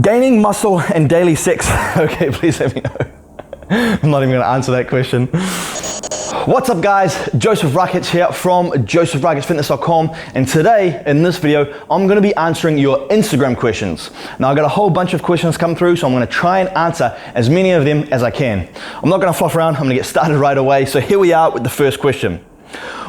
Gaining muscle and daily sex. Okay, please let me know. I'm not even going to answer that question. What's up guys, Joseph Rakic here from josephrakicfitness.com, and today in this video I'm going to be answering your Instagram questions. Now I got a whole bunch of questions come through, so I'm going to try and answer as many of them as I can. I'm not going to fluff around, I'm going to get started right away. So here we are with the first question.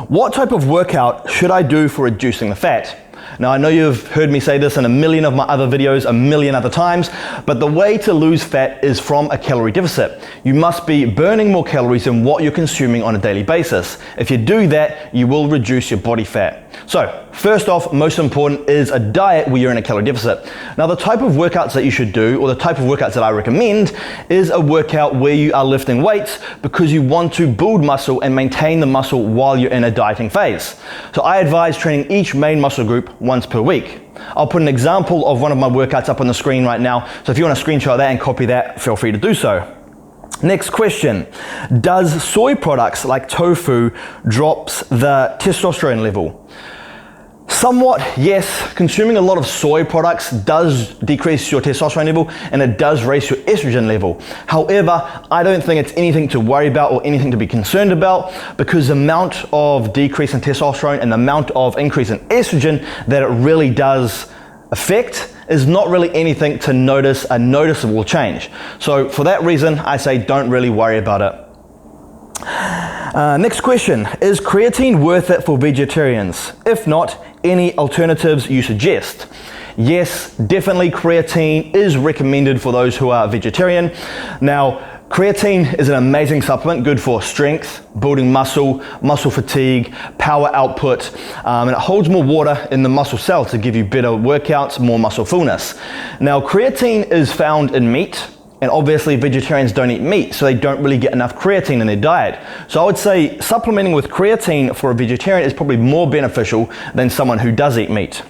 What type of workout should I do for reducing the fat? Now I know you've heard me say this in a million of my other videos a million other times, but the way to lose fat is from a calorie deficit. You must be burning more calories than what you're consuming on a daily basis. If you do that, you will reduce your body fat. So first off, most important is a diet where you're in a calorie deficit. Now the type of workouts that you should do, or the type of workouts that I recommend, is a workout where you are lifting weights because you want to build muscle and maintain the muscle while you're in a dieting phase. So I advise training each main muscle group once per week. I'll put an example of one of my workouts up on the screen right now, so if you want to screenshot that and copy that, feel free to do so. Next question, does soy products like tofu drops the testosterone level? Somewhat, yes. Consuming a lot of soy products does decrease your testosterone level and it does raise your estrogen level. However, I don't think it's anything to worry about or anything to be concerned about, because the amount of decrease in testosterone and the amount of increase in estrogen that it really does affect is not really anything to notice a noticeable change. So for that reason, I say don't really worry about it. Next question, is creatine worth it for vegetarians? If not, any alternatives you suggest? Yes, definitely creatine is recommended for those who are vegetarian. Now, creatine is an amazing supplement, good for strength, building muscle, muscle fatigue, power output, and it holds more water in the muscle cell to give you better workouts, more muscle fullness. Now, creatine is found in meat, and obviously vegetarians don't eat meat, so they don't really get enough creatine in their diet. So I would say supplementing with creatine for a vegetarian is probably more beneficial than someone who does eat meat.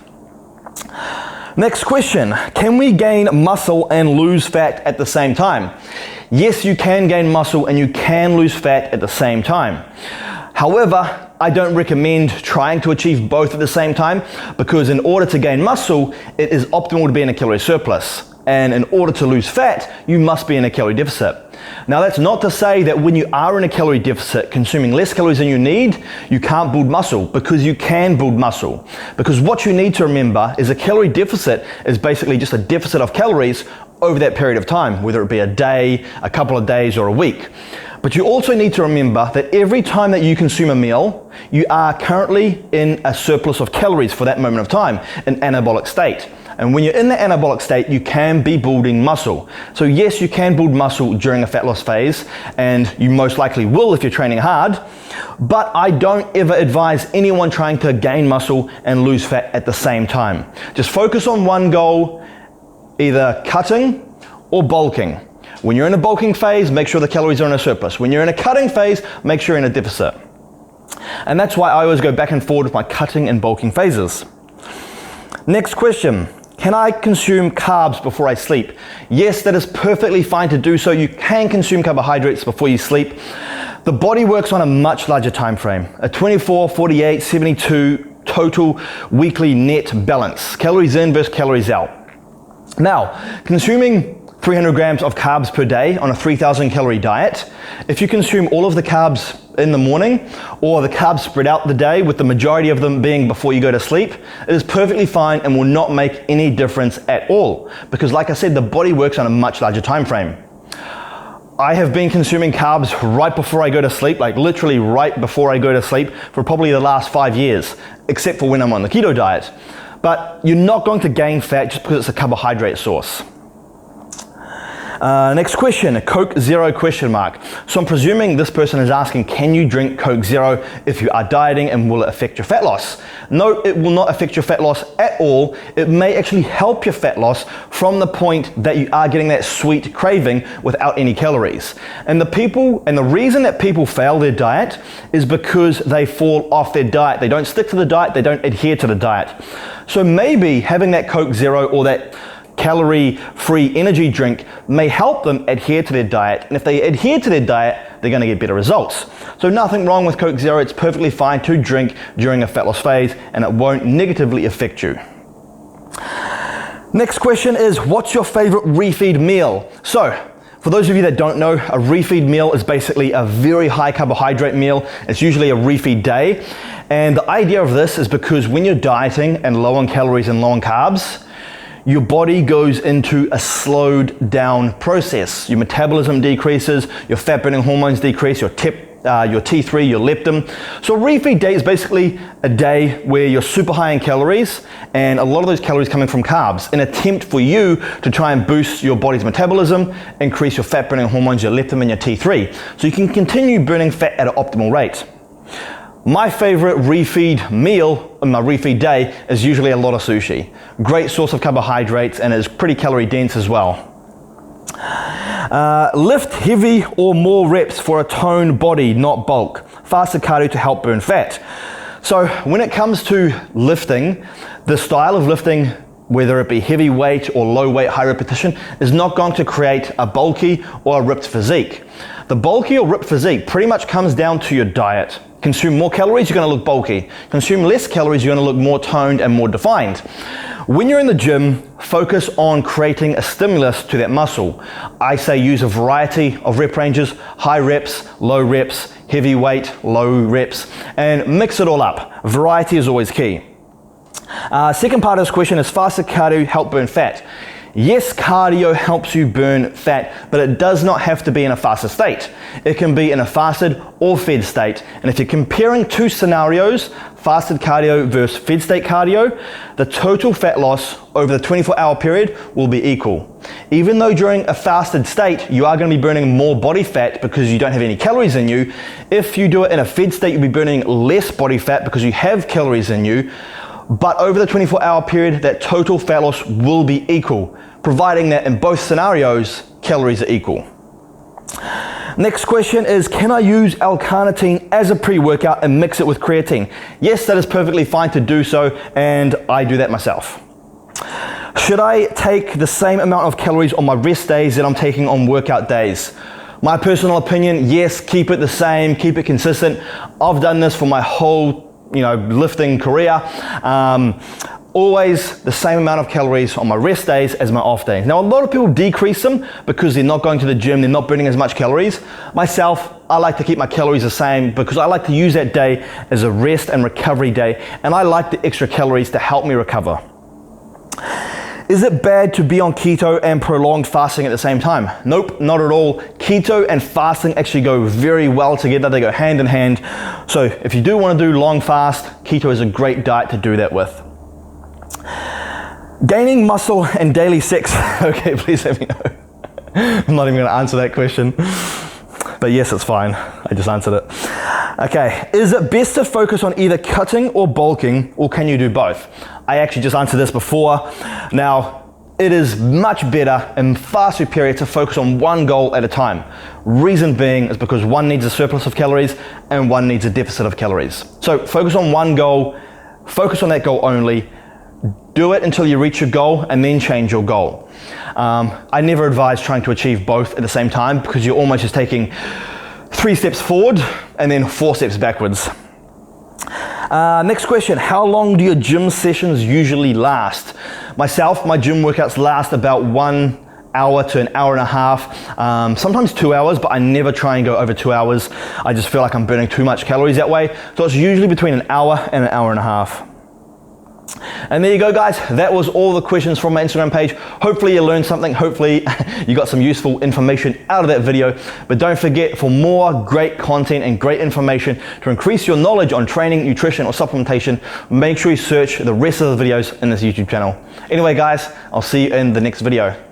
Next question, can we gain muscle and lose fat at the same time? Yes, you can gain muscle and you can lose fat at the same time. However, I don't recommend trying to achieve both at the same time, because in order to gain muscle, it is optimal to be in a calorie surplus. And in order to lose fat, you must be in a calorie deficit. Now that's not to say that when you are in a calorie deficit, consuming less calories than you need, you can't build muscle, because you can build muscle. Because what you need to remember is a calorie deficit is basically just a deficit of calories over that period of time, whether it be a day, a couple of days, or a week. But you also need to remember that every time that you consume a meal, you are currently in a surplus of calories for that moment of time, an anabolic state. And when you're in the anabolic state, you can be building muscle. So yes, you can build muscle during a fat loss phase, and you most likely will if you're training hard, but I don't ever advise anyone trying to gain muscle and lose fat at the same time. Just focus on one goal, either cutting or bulking. When you're in a bulking phase, make sure the calories are in a surplus. When you're in a cutting phase, make sure you're in a deficit. And that's why I always go back and forward with my cutting and bulking phases. Next question. Can I consume carbs before I sleep? Yes, that is perfectly fine to do so. You can consume carbohydrates before you sleep. The body works on a much larger time frame, a 24, 48, 72 total weekly net balance, calories in versus calories out. Now, consuming 300 grams of carbs per day on a 3,000 calorie diet, if you consume all of the carbs in the morning, or the carbs spread out the day with the majority of them being before you go to sleep, it is perfectly fine and will not make any difference at all, because like I said, the body works on a much larger time frame. I have been consuming carbs right before I go to sleep, like literally right before I go to sleep, for probably the last 5 years, except for when I'm on the keto diet. But you're not going to gain fat just because it's a carbohydrate source. Next question, a Coke Zero question mark. So I'm presuming this person is asking, can you drink Coke Zero if you are dieting, and will it affect your fat loss? No, it will not affect your fat loss at all. It may actually help your fat loss from the point that you are getting that sweet craving without any calories. And the reason that people fail their diet is because they fall off their diet. They don't stick to the diet, they don't adhere to the diet. So maybe having that Coke Zero or that calorie-free energy drink may help them adhere to their diet, and if they adhere to their diet, they're going to get better results. So nothing wrong with Coke Zero. It's perfectly fine to drink during a fat loss phase, and it won't negatively affect you. Next question is, what's your favorite refeed meal? So, for those of you that don't know, a refeed meal is basically a very high carbohydrate meal. It's usually a refeed day. And the idea of this is because when you're dieting and low on calories and low on carbs, your body goes into a slowed down process. Your metabolism decreases, your fat burning hormones decrease, your T3, your leptin. So a refeed day is basically a day where you're super high in calories and a lot of those calories coming from carbs, an attempt for you to try and boost your body's metabolism, increase your fat burning hormones, your leptin and your T3, so you can continue burning fat at an optimal rate. My favorite refeed meal on my refeed day is usually a lot of sushi. Great source of carbohydrates and is pretty calorie dense as well. Lift heavy or more reps for a toned body, not bulk. Faster cardio to help burn fat. So when it comes to lifting, the style of lifting, whether it be heavy weight or low weight, high repetition, is not going to create a bulky or a ripped physique. The bulky or ripped physique pretty much comes down to your diet. Consume more calories, you're going to look bulky. Consume less calories, you're going to look more toned and more defined. When you're in the gym, focus on creating a stimulus to that muscle. I say use a variety of rep ranges, high reps, low reps, heavy weight, low reps, and mix it all up. Variety is always key. Second part of this question is, faster cardio help burn fat? Yes, cardio helps you burn fat, but it does not have to be in a fasted state. It can be in a fasted or fed state. And if you're comparing two scenarios, fasted cardio versus fed state cardio, the total fat loss over the 24-hour period will be equal. Even though during a fasted state, you are going to be burning more body fat because you don't have any calories in you, if you do it in a fed state, you'll be burning less body fat because you have calories in you. But over the 24-hour period, that total fat loss will be equal, providing that in both scenarios, calories are equal. Next question is, can I use Lcarnitine as a pre-workout and mix it with creatine? Yes, that is perfectly fine to do so, and I do that myself. Should I take the same amount of calories on my rest days that I'm taking on workout days? My personal opinion, yes, keep it the same, keep it consistent. I've done this for my whole lifting career. Always the same amount of calories on my rest days as my off days. Now, a lot of people decrease them because they're not going to the gym, they're not burning as much calories. Myself, I like to keep my calories the same because I like to use that day as a rest and recovery day, and I like the extra calories to help me recover. Is it bad to be on keto and prolonged fasting at the same time? Nope, not at all. Keto and fasting actually go very well together. They go hand in hand. So if you do want to do long fast, keto is a great diet to do that with. Gaining muscle and daily sex. Okay, please let me know. I'm not even going to answer that question. But yes, it's fine. I just answered it. Okay, is it best to focus on either cutting or bulking, or can you do both? I actually just answered this before. Now, it is much better and far superior to focus on one goal at a time. Reason being is because one needs a surplus of calories and one needs a deficit of calories. So focus on one goal, focus on that goal only, do it until you reach your goal and then change your goal. I never advise trying to achieve both at the same time because you're almost just taking 3 steps forward and then 4 steps backwards. Next question, how long do your gym sessions usually last? Myself, my gym workouts last about 1 hour to an hour and a half, sometimes 2 hours, but I never try and go over 2 hours. I just feel like I'm burning too much calories that way. So it's usually between an hour and an hour and a half. And there you go, guys. That was all the questions from my Instagram page. Hopefully you learned something. Hopefully you got some useful information out of that video. But don't forget, for more great content and great information to increase your knowledge on training, nutrition, or supplementation, make sure you search the rest of the videos in this YouTube channel. Anyway, guys, I'll see you in the next video.